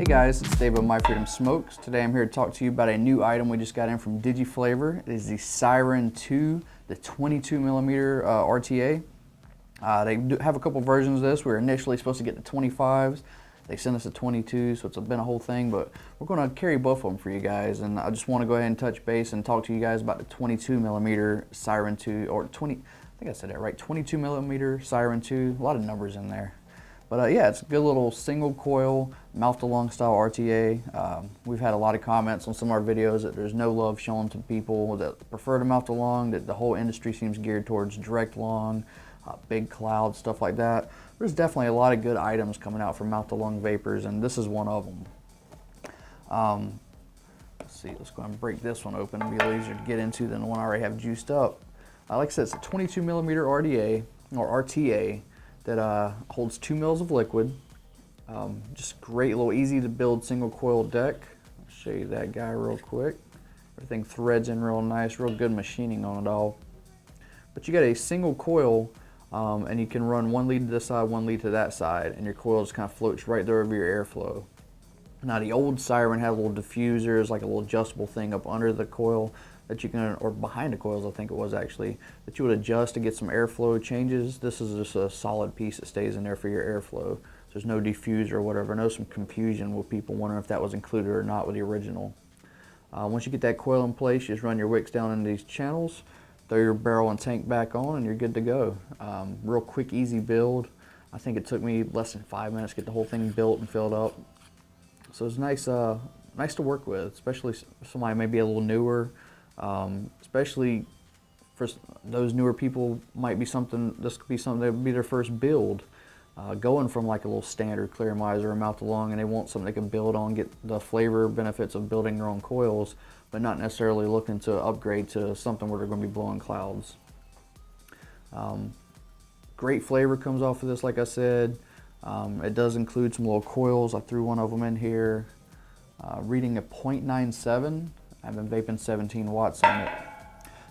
Hey guys, it's Dave of My Freedom Smokes. Today I'm here to talk to you about a new item we just got in from Digiflavor. It is the Siren 2, the 22mm RTA. They do have a couple versions of this. We were initially supposed to get the 25s. They sent us a 22, so it's been a whole thing, but we're going to carry both of them for you guys. And I just want to go ahead and touch base and talk to you guys about the 22mm Siren 2, or 20, I think I said that right, 22mm Siren 2. A lot of numbers in there. But yeah, it's a good little single coil, mouth-to-lung style RTA. We've had a lot of comments on some of our videos that there's no love shown to people that prefer the mouth-to-lung, that the whole industry seems geared towards direct lung, big clouds, stuff like that. There's definitely a lot of good items coming out from mouth-to-lung vapors, and this is one of them. Let's see, let's go ahead and break this one open. It'll be a little easier to get into than the one I already have juiced up. Like I said, it's a 22mm RTA, or RTA, that holds 2 mils of liquid. Just great little easy to build single coil deck. I'll show you that guy real quick. Everything threads in real nice, real good machining on it all. But you got a single coil, and you can run 1 lead to this side, 1 lead to that side, and your coil just kind of floats right there over your airflow. Now the old Siren had little diffusers, like a little adjustable thing up under the coil that you can, or behind the coils I think it was actually, that you would adjust to get some airflow changes. This is just a solid piece that stays in there for your airflow. There's no diffuser or whatever. I know some confusion with people wondering if that was included or not with the original. Once you get that coil in place, you just run your wicks down into these channels, throw your barrel and tank back on, and you're good to go. Real quick, easy build. I think it took me less than 5 minutes to get the whole thing built and filled up. So it's nice, nice to work with, especially somebody maybe a little newer. Especially for those newer people, might be something. This could be something that would be their first build, going from like a little standard clear miser or mouth-to-lung, and they want something they can build on, get the flavor benefits of building their own coils, but not necessarily looking to upgrade to something where they're going to be blowing clouds. Great flavor comes off of this, like I said. It does include some little coils. I threw one of them in here, reading a 0.97. I've been vaping 17 watts on it.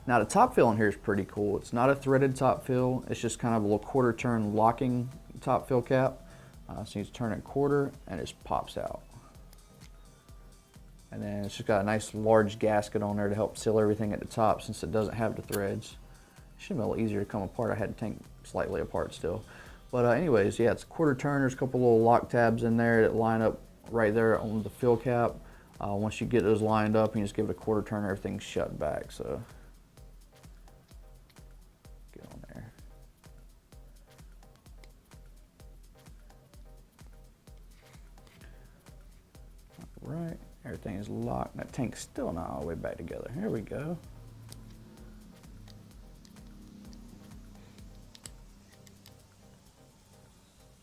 Now the top fill in here is pretty cool. It's not a threaded top fill. It's just kind of a little quarter turn locking top fill cap. So you just turn it quarter and it just pops out. And then it's just got a nice large gasket on there to help seal everything at the top since it doesn't have the threads. It should be a little easier to come apart. I had the tank slightly apart still. But anyways, yeah, it's a quarter turn. There's a couple little lock tabs in there that line up right there on the fill cap. Once you get those lined up and you just give it a quarter turn, everything's shut back. So get on there. All right, everything is locked. That tank's still not all the way back together. Here we go.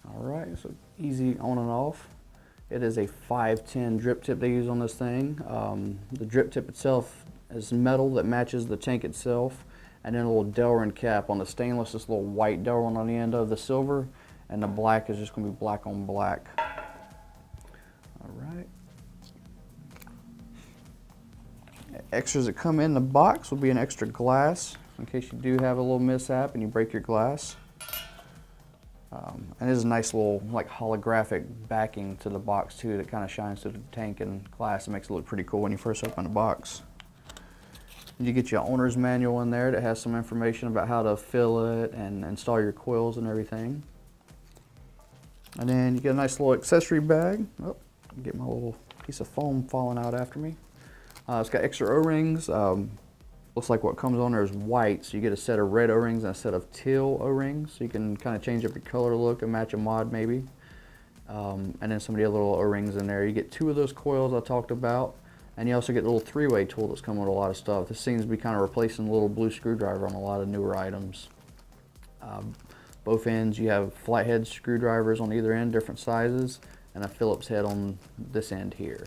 All right, so easy on and off. It is a 510 drip tip they use on this thing. The drip tip itself is metal that matches the tank itself, and then a little Delrin cap on the stainless, this little white Delrin on the end of the silver, and the black is just going to be black on black. All right. Extras that come in the box will be an extra glass in case you do have a little mishap and you break your glass. And there's a nice little like holographic backing to the box too that kind of shines through the tank and glass. It makes it look pretty cool when you first open the box. You get your owner's manual in there that has some information about how to fill it and install your coils and everything. And then you get a nice little accessory bag. Oh, get my little piece of foam falling out after me. It's got extra O-rings. Looks like what comes on there is white, so you get a set of red O-rings and a set of teal O-rings, so you can kind of change up your color look and match a mod maybe. And then some of the other little O-rings in there. You get 2 of those coils I talked about, and you also get a little 3-way tool that's coming with a lot of stuff. This seems to be kind of replacing the little blue screwdriver on a lot of newer items. Both ends you have flathead screwdrivers on either end, different sizes, and a Phillips head on this end here.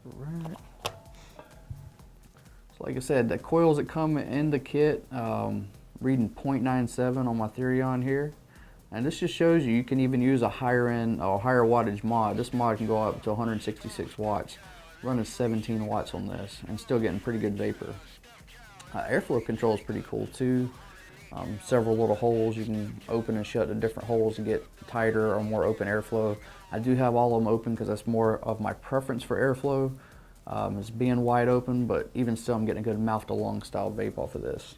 All right. Like I said, the coils that come in the kit, reading 0.97 on my Therion here. And this just shows you can even use a higher end or higher wattage mod. This mod can go up to 166 watts, running 17 watts on this and still getting pretty good vapor. Airflow control is pretty cool too. several little holes you can open and shut the different holes to get tighter or more open airflow. I do have all of them open because that's more of my preference for airflow, is being wide open, but even still I'm getting a good mouth to lung style vape off of this.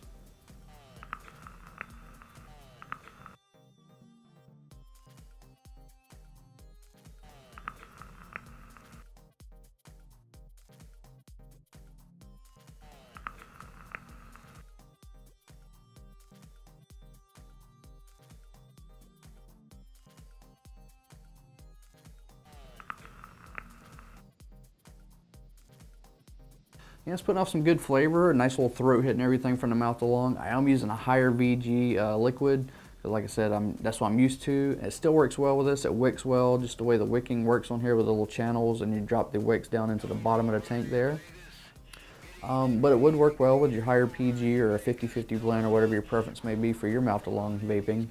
Yeah, it's putting off some good flavor, a nice little throat hit and everything from the mouth to lung. I am using a higher VG liquid, because like I said, that's what I'm used to. It still works well with this, it wicks well, just the way the wicking works on here with the little channels, and you drop the wicks down into the bottom of the tank there. But it would work well with your higher PG or a 50-50 blend or whatever your preference may be for your mouth to lung vaping.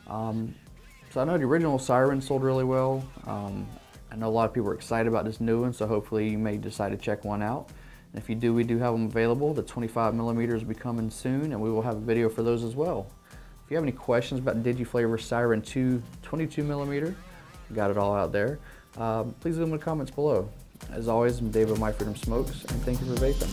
So I know the original Siren sold really well. I know a lot of people are excited about this new one, so hopefully you may decide to check one out. And if you do, we do have them available. The 25 millimeters will be coming soon, and we will have a video for those as well. If you have any questions about Digiflavor Siren 2 22 millimeter, got it all out there, please leave them in the comments below. As always, I'm David with My Freedom Smokes, and thank you for vaping.